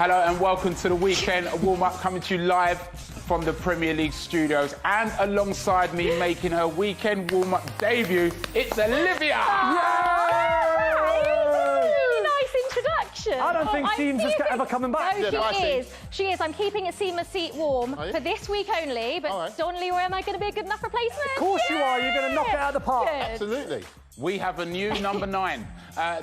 Hello and welcome to the weekend warm-up, coming to you live from the Premier League studios. And alongside me, making her weekend warm-up debut, it's Olivia! I don't think Seams is ever coming back. No, she is. I'm keeping a Seamer seat warm for this week only, but Don Leroy, am I going to be a good enough replacement? Of course you are. You're going to knock it out of the park. Good. Absolutely. We have a new number 9.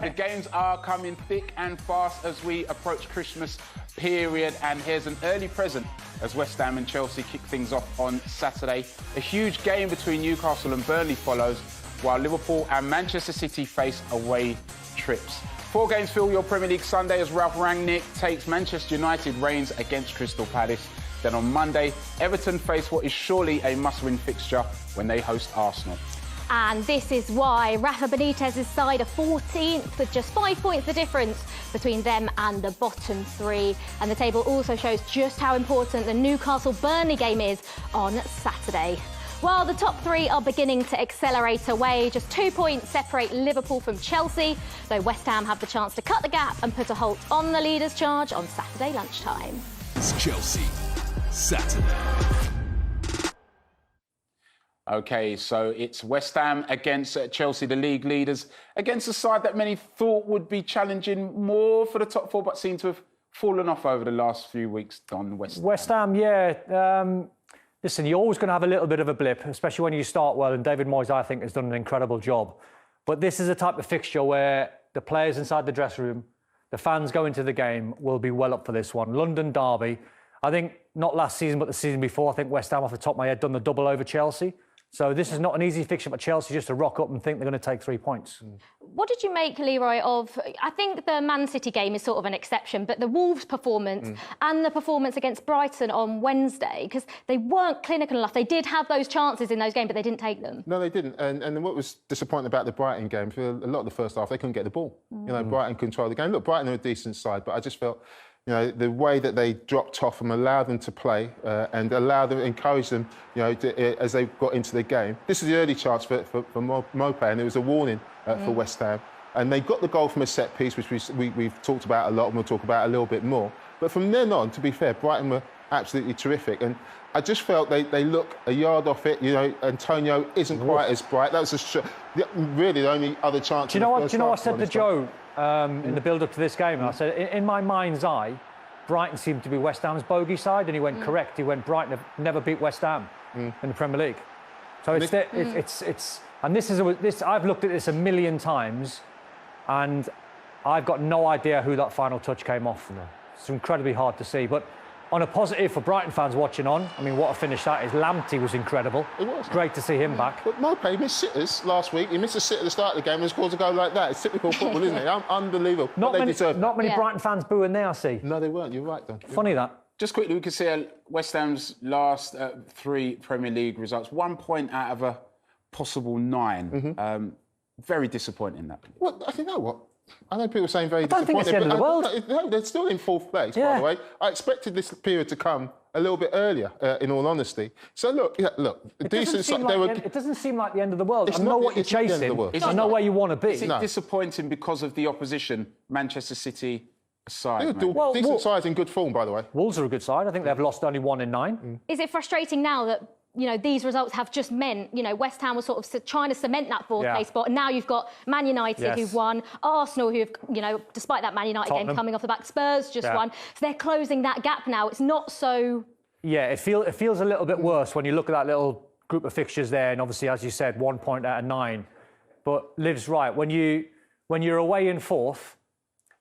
The games are coming thick and fast as we approach Christmas period, and here's an early present as West Ham and Chelsea kick things off on Saturday. A huge game between Newcastle and Burnley follows, while Liverpool and Manchester City face away trips. 4 games fill your Premier League Sunday as Ralph Rangnick takes Manchester United reigns against Crystal Palace. Then on Monday, Everton face what is surely a must-win fixture when they host Arsenal. And this is why Rafa Benitez's side are 14th, with just 5 points the difference between them and the bottom 3. And the table also shows just how important the Newcastle-Burnley game is on Saturday. While the top 3 are beginning to accelerate away, just 2 points separate Liverpool from Chelsea, though West Ham have the chance to cut the gap and put a halt on the leaders' charge on Saturday lunchtime. It's Chelsea, Saturday. OK, so it's West Ham against Chelsea, the league leaders, against a side that many thought would be challenging more for the top 4, but seem to have fallen off over the last few weeks. Don, West Ham, yeah. Listen, you're always going to have a little bit of a blip, especially when you start well, and David Moyes, I think, has done an incredible job. But this is a type of fixture where the players inside the dressing room, the fans going to the game, will be well up for this one. London derby. I think, not last season, but the season before, I think West Ham, off the top of my head, done the double over Chelsea. So this is not an easy fixture for Chelsea just to rock up and think they're going to take 3 points. What did you make, Leroy, of... I think the Man City game is sort of an exception, but the Wolves performance and the performance against Brighton on Wednesday, because they weren't clinical enough. They did have those chances in those games, but they didn't take them. No, they didn't. And what was disappointing about the Brighton game, for a lot of the first half, they couldn't get the ball. You know, Brighton controlled the game. Look, Brighton are a decent side, but I just felt... You know, the way that they dropped off and allowed them to play and allowed them, encouraged them, you know, as they got into the game. This is the early chance for Mope, and it was a warning for West Ham. And they got the goal from a set piece, which we've talked about a lot, and we'll talk about a little bit more. But from then on, to be fair, Brighton were absolutely terrific. And I just felt they look a yard off it. You know, Antonio isn't quite as bright. That was really the only other chance. Do you know what? I said to Joe in the build-up to this game? I said, in my mind's eye, Brighton seemed to be West Ham's bogey side, and he went correct. He went, Brighton have never beat West Ham in the Premier League. So and this I've looked at this a million times, and I've got no idea who that final touch came off. No. It's incredibly hard to see, but. On a positive for Brighton fans watching on, I mean, what a finish that is. Lamptey was incredible. It was. Great to see him back. But Mope, he missed sitters last week. He missed a sitter at the start of the game and scores a goal like that. It's typical football, isn't it? Unbelievable. Not many Brighton fans booing there, I see. No, they weren't. You're right, though. Funny that. Just quickly, we could see West Ham's last 3 Premier League results. 1 point out of a possible 9. Very disappointing, that. Well, I think, you know what? I know people saying very disappointed. I don't think it's the end of the world. No, they're still in 4th place, by the way. I expected this period to come a little bit earlier, in all honesty. So, look, it doesn't seem like the end of the world. I know what you're chasing. I know where you want to be. Is it disappointing because of the opposition, Manchester City side? Decent sides in good form, by the way. Wolves are a good side. I think they've lost only 1 in 9. Is it frustrating now that these results have just meant, West Ham was sort of trying to cement that 4th place spot, and now you've got Man United who've won, Arsenal who've, despite that Man United game coming off the back, Spurs just won. So they're closing that gap now. It's not so... Yeah, it feels a little bit worse when you look at that little group of fixtures there, and obviously, as you said, 1 point out of 9. But Liv's right. When you're away in 4th,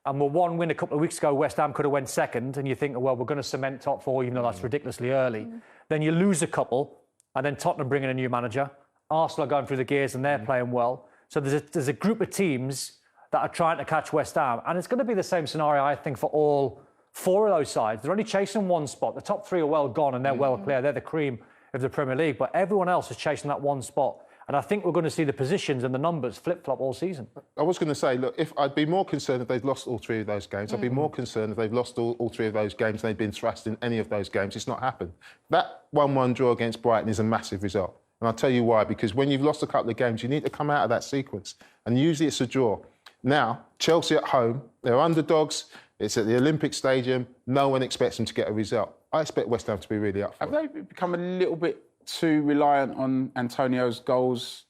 and we're 1 win a couple of weeks ago, West Ham could have went 2nd, and you think, well, we're going to cement top 4, even though that's ridiculously early. Then you lose a couple, and then Tottenham bring in a new manager. Arsenal are going through the gears and they're playing well. So there's a group of teams that are trying to catch West Ham. And it's going to be the same scenario, I think, for all 4 of those sides. They're only chasing 1 spot. The top 3 are well gone and they're well clear. They're the cream of the Premier League. But everyone else is chasing that 1 spot. And I think we're going to see the positions and the numbers flip-flop all season. I was going to say, look, I'd be more concerned if they'd lost all 3 of those games. I'd be more concerned if they've lost all 3 of those games and they've been thrashed in any of those games. It's not happened. That 1-1 draw against Brighton is a massive result. And I'll tell you why. Because when you've lost a couple of games, you need to come out of that sequence. And usually it's a draw. Now, Chelsea at home, they're underdogs. It's at the Olympic Stadium. No one expects them to get a result. I expect West Ham to be really up for it. Have they become a little bit too reliant on Antonio's goals,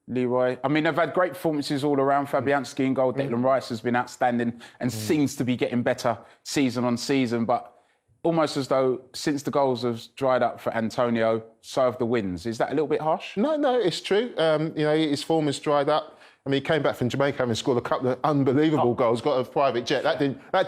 Leroy? I mean, they've had great performances all around. Fabianski in goal, Declan Rice has been outstanding and seems to be getting better season on season. But almost as though since the goals have dried up for Antonio, so have the wins. Is that a little bit harsh? No, it's true. His form has dried up. I mean, he came back from Jamaica having scored a couple of unbelievable goals, got a private jet. That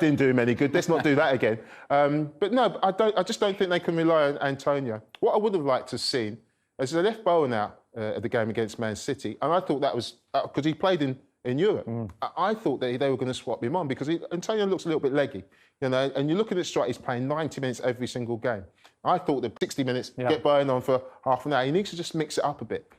didn't do him any good. Let's not do that again. But no, I just don't think they can rely on Antonio. What I would have liked to have seen is they left Bowen out at the game against Man City, and I thought that was because he played in Europe. I thought that they were going to swap him on because Antonio looks a little bit leggy, and you're looking at strike, he's playing 90 minutes every single game. I thought that 60 minutes, get Bowen on for half an hour. He needs to just mix it up a bit.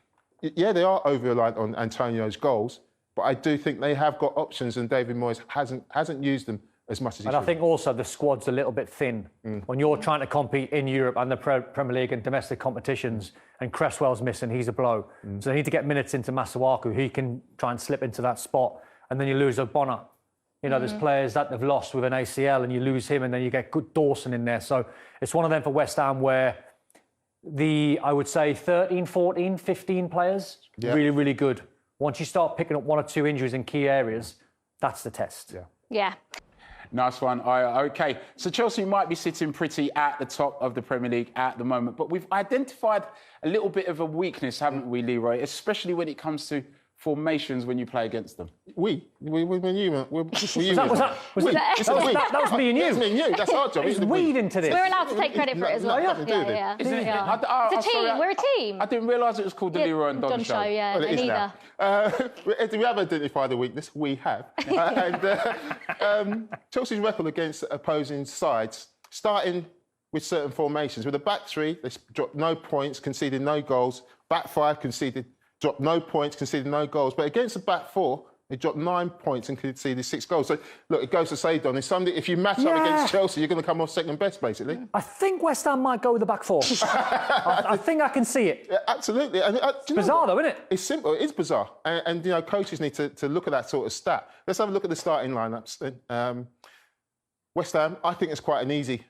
Yeah, they are over-reliant on Antonio's goals, but I do think they have got options, and David Moyes hasn't used them as much as he should. And I think also the squad's a little bit thin. When you're trying to compete in Europe and the Premier League and domestic competitions, and Cresswell's missing, he's a blow. So they need to get minutes into Masuaku. He can try and slip into that spot, and then you lose Ogbonna. There's players that they've lost with an ACL, and you lose him, and then you get good Dawson in there. So it's one of them for West Ham where I would say 13, 14, 15 players, really, really good. Once you start picking up one or two injuries in key areas, that's the test. Yeah. Nice one. OK, so Chelsea might be sitting pretty at the top of the Premier League at the moment, but we've identified a little bit of a weakness, haven't we, Leroy? Especially when it comes to formations when you play against them. That was me and you. That's me and you. That's our job. It's weed into this. We're allowed to take credit for it as well. Yeah. Isn't it? It's a team. We're a team. I didn't realise it was called the Leroy and Don Show. Yeah, well, me neither. We have identified a weakness. We have. And Chelsea's record against opposing sides, starting with certain formations. With a back three, they dropped no points, conceded no goals. Back five, dropped no points, conceded no goals. But against the back four, they dropped 9 points and conceded 6 goals. So, look, it goes to say, Don, if you match up against Chelsea, you're going to come off second best, basically. I think West Ham might go with the back four. I think I can see it. Yeah, absolutely. And, it's bizarre, though, isn't it? It's simple. It is bizarre. And coaches need to look at that sort of stat. Let's have a look at the starting lineups then. West Ham, I think it's quite an easy,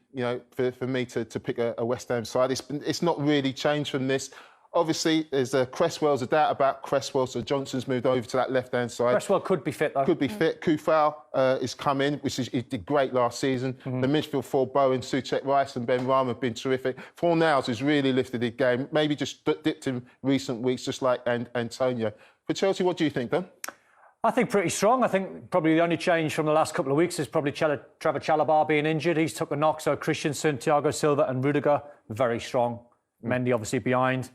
for me to pick a West Ham side. It's not really changed from this. Obviously, there's Cresswell's a doubt about Cresswell, so Johnson's moved over to that left-hand side. Cresswell could be fit, though. Could be fit. Kufal is come in, he did great last season. The midfield four, Bowen, Souček, Rice and Ben Rama have been terrific. Fornals has really lifted his game, maybe just dipped in recent weeks, just like Antonio. For Chelsea, what do you think, then? I think pretty strong. I think probably the only change from the last couple of weeks is probably Trevor Chalobah being injured. He's took a knock, so Christensen, Thiago Silva and Rudiger, very strong. Mendy obviously behind.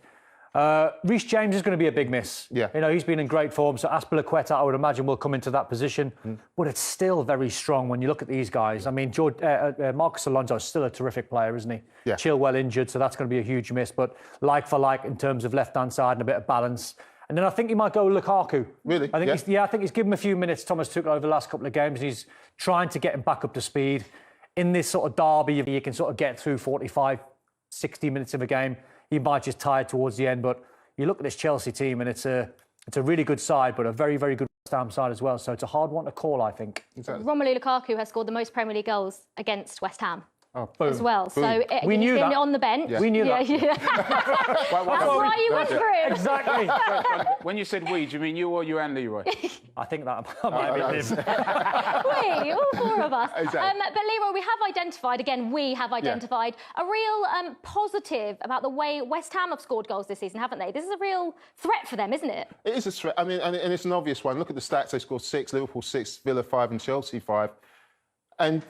Reece James is going to be a big miss. Yeah. He's been in great form. So Azpilicueta, I would imagine, will come into that position. But it's still very strong when you look at these guys. I mean, Marcus Alonso is still a terrific player, isn't he? Yeah. Chilwell injured, so that's going to be a huge miss. But like for like in terms of left-hand side and a bit of balance. And then I think he might go Lukaku. Really? I think he's given him a few minutes, Thomas Tuchel, over the last couple of games. He's trying to get him back up to speed. In this sort of derby, you can sort of get through 45, 60 minutes of a game. He might just tire towards the end, but you look at this Chelsea team and it's a really good side, but a very, very good West Ham side as well. So it's a hard one to call, I think. Exactly. Romelu Lukaku has scored the most Premier League goals against West Ham. As well. Boom. So we knew he's been that. on the bench. Yeah. We knew that. That's why you went for him. Exactly. When you said we, do you mean you or you and Leroy? I think that might be him. We, all four of us. Exactly. But Leroy, we have identified a real positive about the way West Ham have scored goals this season, haven't they? This is a real threat for them, isn't it? It is a threat. I mean, and it's an obvious one. Look at the stats. They scored 6, Liverpool 6, Villa 5 and Chelsea 5. And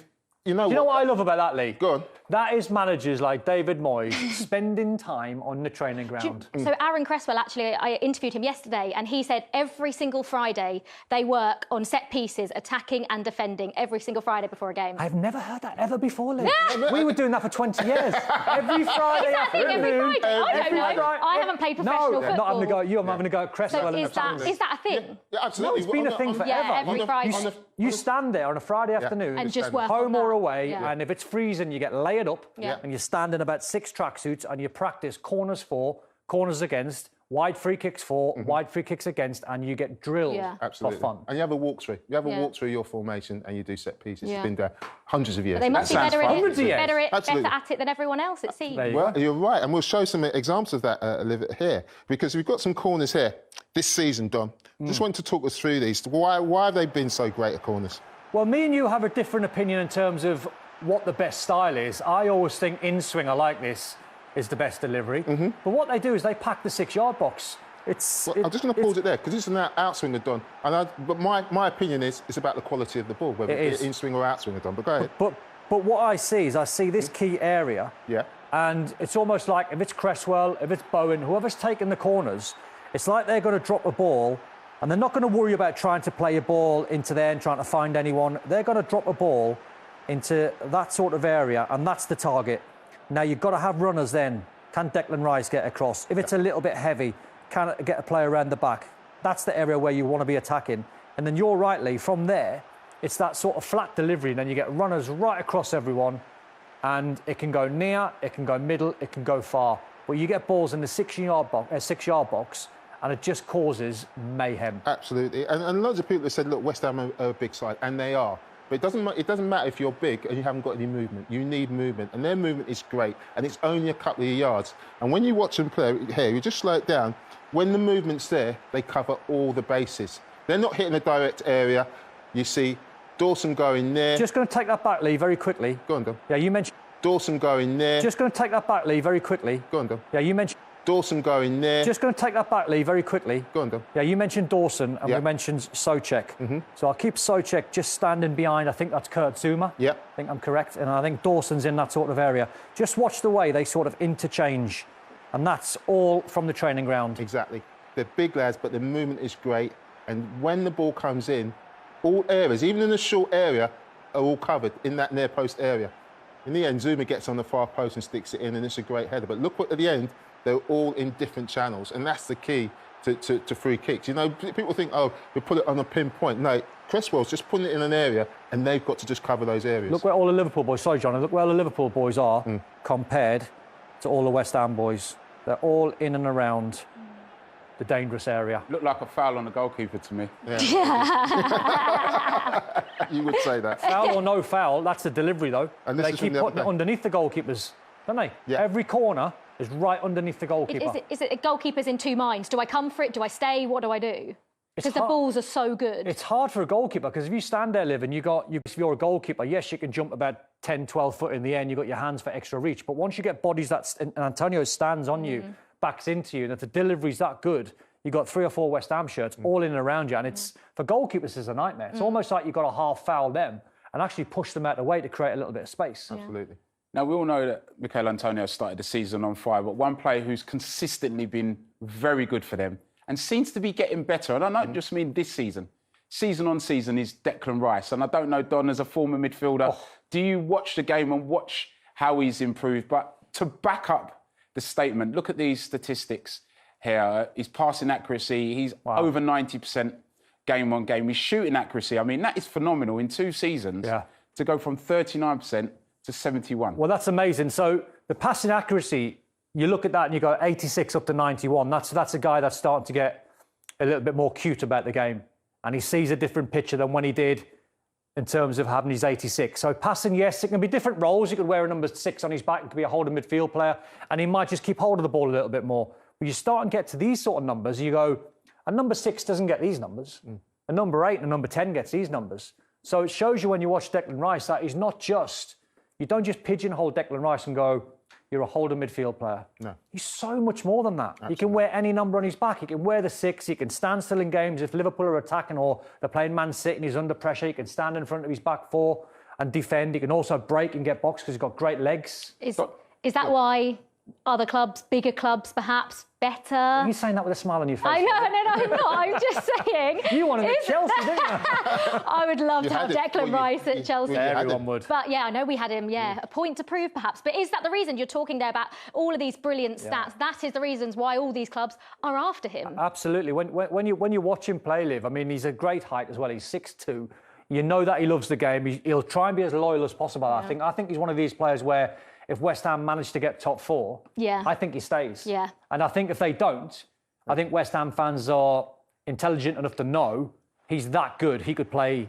you know what I love about that, Lee? Go on. That is managers like David Moyes spending time on the training ground. So Aaron Cresswell, actually, I interviewed him yesterday, and he said every single Friday they work on set pieces, attacking and defending every single Friday before a game. I've never heard that ever before, Lee. We were doing that for 20 years. Every Friday afternoon. Every Friday? I don't know. I haven't played professional football. No, not having a go at you. I'm having a go at Cresswell. So is that a thing? Yeah, absolutely. No, it's been a thing forever. Yeah, every Friday. You stand there on a Friday afternoon, and just work home on or that. away, and if it's freezing, you get layered up, Yeah. and you stand in about 6 tracksuits, and you practice corners for, corners against, wide free kicks for, wide free kicks against, and you get drilled Absolutely. for fun. And you have a walkthrough. You have a walk through your formation and you do set pieces. Yeah. It's been there hundreds of years. But they must be better at it than everyone else, it seems. Well, you're right. And we'll show some examples of that a little bit here, because we've got some corners here this season, Don. Just wanted to talk us through these. Why have they been so great at corners? Well, me and you have a different opinion in terms of what the best style is. I always think in-swinger like this is the best delivery. But what they do is they pack the 6-yard box. I'm just going to pause it there, because it's an outswinger, Don. But my opinion is it's about the quality of the ball, whether it's in-swing or outswinger, Don. But go ahead. But what I see is I see this key area. Yeah. And it's almost like if it's Cresswell, if it's Bowen, whoever's taking the corners, it's like they're going to drop a ball and they're not going to worry about trying to play a ball into there and trying to find anyone. They're going to drop a ball into that sort of area, and that's the target. Now, you've got to have runners then. Can Declan Rice get across? If it's a little bit heavy, can it get a player around the back? That's the area where you want to be attacking. And then you're rightly, from there, it's that sort of flat delivery, and then you get runners right across everyone, and it can go near, it can go middle, it can go far. But you get balls in the 6-yard box, and it just causes mayhem. Absolutely. And loads of people have said, look, West Ham are a big side, and they are. But it doesn't matter if you're big and you haven't got any movement. You need movement, and their movement is great, and it's only a couple of yards. And when you watch them play here, you just slow it down. When the movement's there, they cover all the bases. They're not hitting a direct area. You see Dawson going there. Just going to take that back, Lee, very quickly. Go on, Don. Yeah, you mentioned Dawson going there. Just going to take that back, Lee, very quickly. Go on, Don. Yeah, you mentioned Dawson going there. Just going to take that back, Lee, very quickly. Go on, Don. Yeah, you mentioned Dawson, and we mentioned Souček. So I'll keep Souček just standing behind, I think that's Kurt Zuma. Yeah. I think I'm correct. And I think Dawson's in that sort of area. Just watch the way they sort of interchange. And that's all from the training ground. Exactly. They're big lads, but the movement is great. And when the ball comes in, all areas, even in the short area, are all covered in that near post area. In the end, Zuma gets on the far post and sticks it in, and it's a great header. But look at the end, they're all in different channels, and that's the key to free kicks. You know, people think, oh, we put it on a pinpoint. No, Cresswell's just putting it in an area, and they've got to just cover those areas. Look where all the Liverpool boys, sorry, John, look where all the Liverpool boys are compared to all the West Ham boys. They're all in and around the dangerous area. Looked like a foul on the goalkeeper to me. Yeah. You would say that. Foul or no foul, that's the delivery, though. And they keep putting it underneath the goalkeepers, don't they? Yeah. Every corner is right underneath the goalkeeper. Is it goalkeepers in two minds? Do I come for it? Do I stay? What do I do? Because the balls are so good. It's hard for a goalkeeper, because if you stand there, Liv, and if you're a goalkeeper, yes, you can jump about 10, 12 foot in the air and you've got your hands for extra reach. But once you get bodies and Antonio stands on you, backs into you, and if the delivery's that good, you've got 3 or 4 West Ham shirts all in and around you. And it's, for goalkeepers, it's a nightmare. It's almost like you've got to half foul them and actually push them out of the way to create a little bit of space. Absolutely. Now, we all know that Mikel Antonio started the season on fire, but one player who's consistently been very good for them and seems to be getting better, and I don't just mean this season on season, is Declan Rice. And I don't know, Don, as a former midfielder, do you watch the game and watch how he's improved? But to back up the statement, look at these statistics here. His passing accuracy, he's over 90% game on game. His shooting accuracy, I mean, that is phenomenal in 2 seasons to go from 39% to 71. Well, that's amazing. So the passing accuracy, you look at that and you go 86 up to 91. That's a guy that's starting to get a little bit more cute about the game. And he sees a different picture than when he did in terms of having his 86. So passing, yes, it can be different roles. He could wear a number 6 on his back. He could be a holding midfield player. And he might just keep hold of the ball a little bit more. But you start and get to these sort of numbers, you go, a number 6 doesn't get these numbers. A number 8 and a number 10 gets these numbers. So it shows you when you watch Declan Rice that he's not just, you don't just pigeonhole Declan Rice and go, you're a holding midfield player. No. He's so much more than that. Absolutely. He can wear any number on his back. He can wear the 6. He can stand still in games. If Liverpool are attacking or they're playing Man City and he's under pressure, he can stand in front of his back 4 and defend. He can also break and get boxed because he's got great legs. Is that why other clubs, bigger clubs perhaps, better? Are you saying that with a smile on your face? I know, I'm not. I'm just saying. You wanted at Chelsea, didn't you? I would love to have Declan Rice at Chelsea. Everyone would. But yeah, I know we had him, a point to prove perhaps. But is that the reason you're talking there about all of these brilliant stats? That is the reasons why all these clubs are after him. Absolutely. When you watch him play, Liv, I mean, he's a great height as well. He's 6'2". You know that he loves the game. He'll try and be as loyal as possible. Yeah. I think he's one of these players where if West Ham manage to get top 4, I think he stays. Yeah. And I think if they don't, I think West Ham fans are intelligent enough to know he's that good. He could play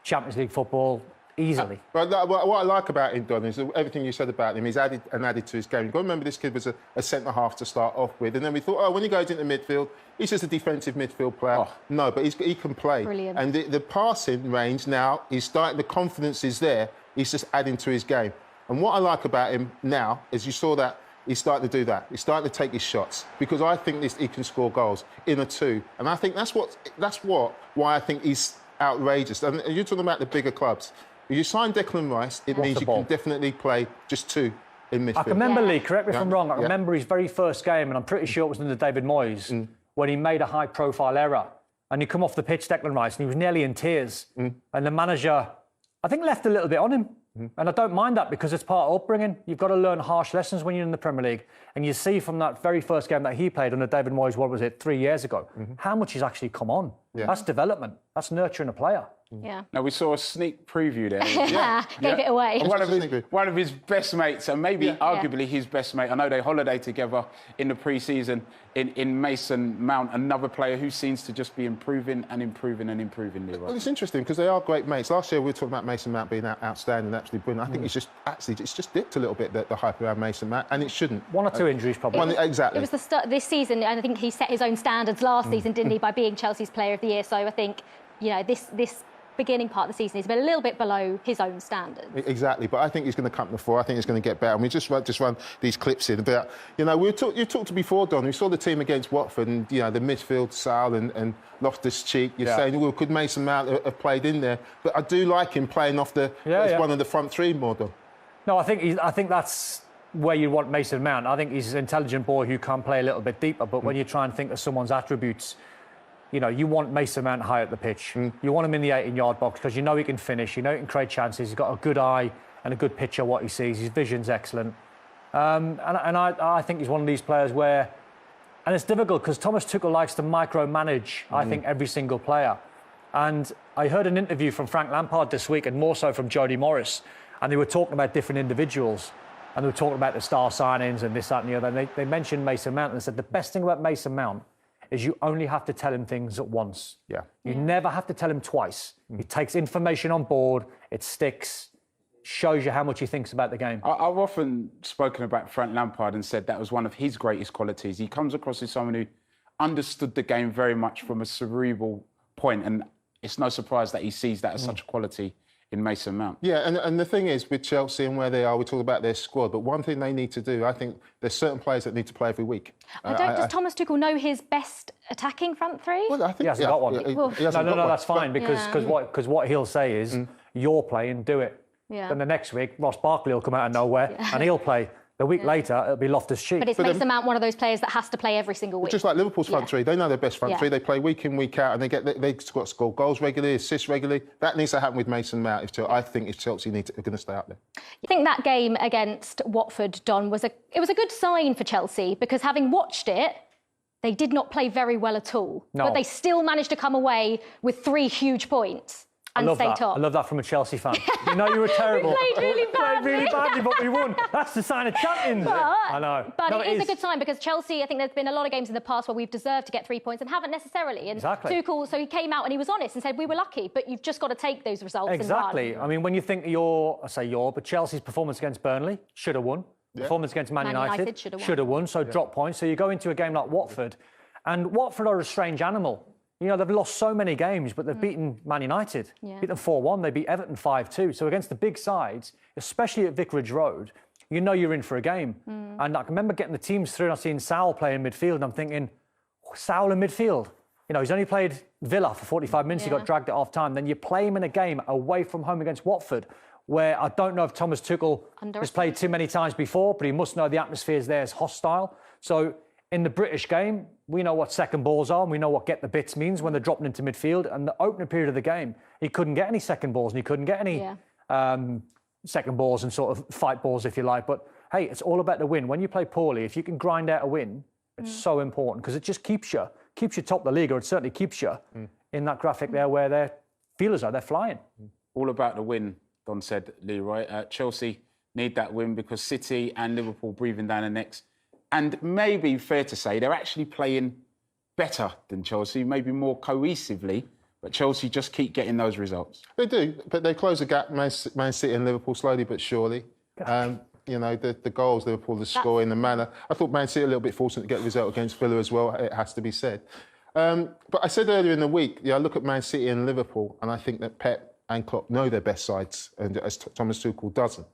Champions League football easily. But what I like about him, Don, is everything you said about him. He's added to his game. You've got to remember this kid was a centre-half to start off with. And then we thought, oh, when he goes into midfield, he's just a defensive midfield player. Oh. No, but he can play. Brilliant. And the passing range now, the confidence is there. He's just adding to his game. And what I like about him now is you saw that he's starting to do that. He's starting to take his shots because I think he can score goals in a two. And I think that's why I think he's outrageous. And you're talking about the bigger clubs. If you sign Declan Rice, it means you can definitely play just two in midfield. I can remember, Lee, correct me if I'm wrong, I remember his very first game, and I'm pretty sure it was under David Moyes, when he made a high-profile error. And he come off the pitch, Declan Rice, and he was nearly in tears. And the manager, I think, left a little bit on him. And I don't mind that because it's part of upbringing. You've got to learn harsh lessons when you're in the Premier League. And you see from that very first game that he played under David Moyes, 3 years ago, how much he's actually come on. Yeah. That's development. That's nurturing a player. Yeah. Now, we saw a sneak preview there. Gave it away. And one of his best mates, and maybe arguably his best mate, I know they holiday together in the pre-season, in Mason Mount, another player who seems to just be improving, Leroy. Well, it's interesting because they are great mates. Last year we were talking about Mason Mount being outstanding, absolutely brilliant. I think it's just dipped a little bit, the hype around Mason Mount, and it shouldn't. One or two injuries, probably. Exactly. It was the start this season, and I think he set his own standards last season, didn't he, by being Chelsea's Player of the Year. So I think, this beginning part of the season, he's been a little bit below his own standards. Exactly, but I think he's going to come to the fore. I think he's going to get better. And we just run these clips in about, you talked before, Don. We saw the team against Watford, and the midfield, Sal and Loftus-Cheek. You're saying, well, could Mason Mount have played in there? But I do like him playing off as one of the front three more, Don. No, I think that's where you want Mason Mount. I think he's an intelligent boy who can play a little bit deeper. But when you try and think of someone's attributes, you want Mason Mount high at the pitch. You want him in the 18-yard box because he can finish, he can create chances. He's got a good eye and a good picture of what he sees. His vision's excellent. And I think he's one of these players where... And it's difficult because Thomas Tuchel likes to micromanage, I think, every single player. And I heard an interview from Frank Lampard this week, and more so from Jody Morris, and they were talking about different individuals. And they were talking about the star signings and this, that and the other. And they mentioned Mason Mount and said the best thing about Mason Mount is you only have to tell him things at once. You never have to tell him twice. He takes information on board, it sticks, shows you how much he thinks about the game. I've often spoken about Frank Lampard and said that was one of his greatest qualities. He comes across as someone who understood the game very much from a cerebral point, and it's no surprise that he sees that as such a quality in Mason Mount. Yeah, and the thing is, with Chelsea and where they are, we talk about their squad, but one thing they need to do, I think there's certain players that need to play every week. Does Thomas Tuchel know his best attacking front three? Well, I think he hasn't got one. No, that's fine, because what he'll say is, you're playing, do it. Then the next week, Ross Barkley will come out of nowhere and he'll play. The week later, it'll be Loftus-Cheek. But it's Mason Mount one of those players that has to play every single week. Just like Liverpool's front three, they know their best front three. They play week in, week out, and they've got to score goals regularly, assists regularly. That needs to happen with Mason Mount. I think if Chelsea are going to stay up there. I think that game against Watford, Don, was a good sign for Chelsea because having watched it, they did not play very well at all. No. But they still managed to come away with 3 huge points. And stay top. I love that from a Chelsea fan. You were terrible. We played really badly. But we won. That's the sign of champions. I know. But it is a good sign because Chelsea, I think there's been a lot of games in the past where we've deserved to get 3 points and haven't necessarily. And exactly. Tuchel, so he came out and he was honest and said, we were lucky, but you've just got to take those results. Exactly. I mean, when you think but Chelsea's performance against Burnley, should have won. Yeah. Performance against Man United should have won. So drop points. So you go into a game like Watford, and Watford are a strange animal. They've lost so many games, but they've beaten Man United. Beat them 4-1. They beat Everton 5-2. So against the big sides, especially at Vicarage Road, you're in for a game. And I can remember getting the teams through and I've seen Sal play in midfield and I'm thinking, Sal in midfield? He's only played Villa for 45 minutes. He got dragged at half time. Then you play him in a game away from home against Watford, where I don't know if Thomas Tuchel has played too many times before, but he must know the atmosphere is there is hostile. So in the British game, we know what second balls are and we know what get the bits means when they're dropping into midfield. And the opening period of the game, he couldn't get any second balls and he couldn't get any second balls and sort of fight balls, if you like. But, hey, it's all about the win. When you play poorly, if you can grind out a win, it's so important because it just keeps you top of the league, or it certainly keeps you in that graphic there where their feelers are, they're flying. All about the win, Don said, Leroy. Chelsea need that win because City and Liverpool breathing down their necks. And maybe fair to say they're actually playing better than Chelsea, maybe more cohesively, but Chelsea just keep getting those results. They do, but they close the gap, Man City and Liverpool, slowly but surely. You know, the goals Liverpool, the scoring, the manner. I thought Man City a little bit fortunate to get the result against Villa as well, it has to be said. But I said earlier in the week, I look at Man City and Liverpool, and I think that Pep and Klopp know their best sides, and as Thomas Tuchel doesn't.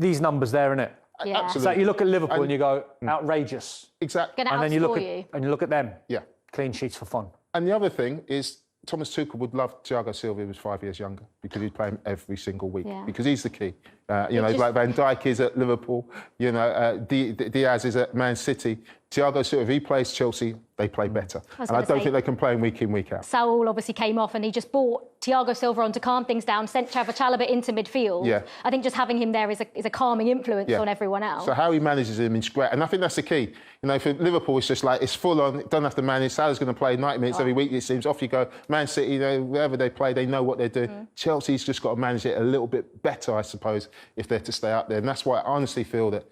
These numbers there, innit? Yeah. Absolutely. So you look at Liverpool and you go, outrageous. Exactly. Gonna And then you look outscore at you look at them. Yeah. Clean sheets for fun. And the other thing is, Thomas Tuchel would love Thiago Silva, who was 5 years younger, because he'd play him every single week, because he's the key. Like Van Dijk is at Liverpool, Diaz is at Man City. Thiago Silva, if he plays Chelsea, they play better. And I don't think they can play him week in, week out. Saul obviously came off and he just brought Thiago Silva on to calm things down, sent Chalobah into midfield. Yeah. I think just having him there is a calming influence on everyone else. So how he manages him is great. And I think that's the key. You know, for Liverpool, it's just like, it's full on, don't have to manage. Salah's going to play 90 minutes every week, it seems. Off you go. Man City, wherever they play, they know what they're doing. Chelsea's just got to manage it a little bit better, I suppose, if they're to stay up there. And that's why I honestly feel that,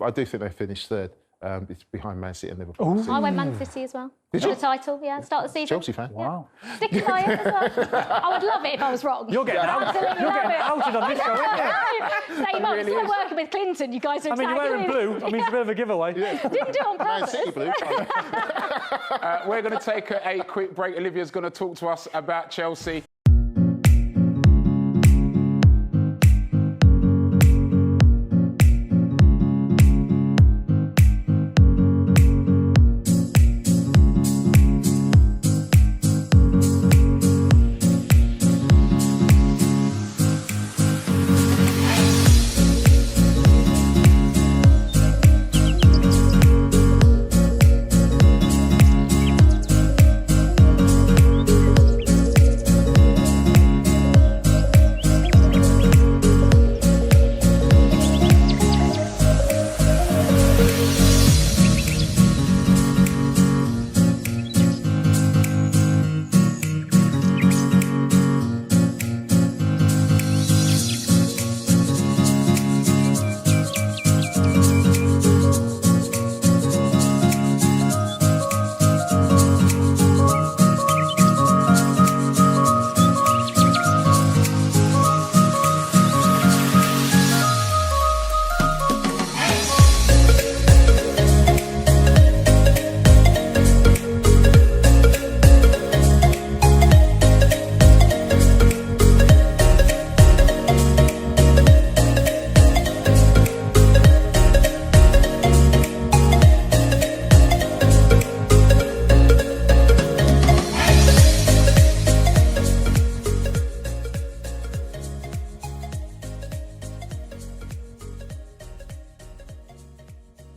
I do think they finished third. It's behind Man City and Liverpool. I went Man City as well. Did For you? the title, start the season. Chelsea fan. Wow. Sticking by it as well. I would love it if I was wrong. You're getting outed on this show, aren't you? Same up. Still working with Clinton. You guys are I mean, you're wearing blue. I mean, it's a bit of a giveaway. Didn't do it on Man purpose. City blue. We're going to take a quick break. Olivia's going to talk to us about Chelsea.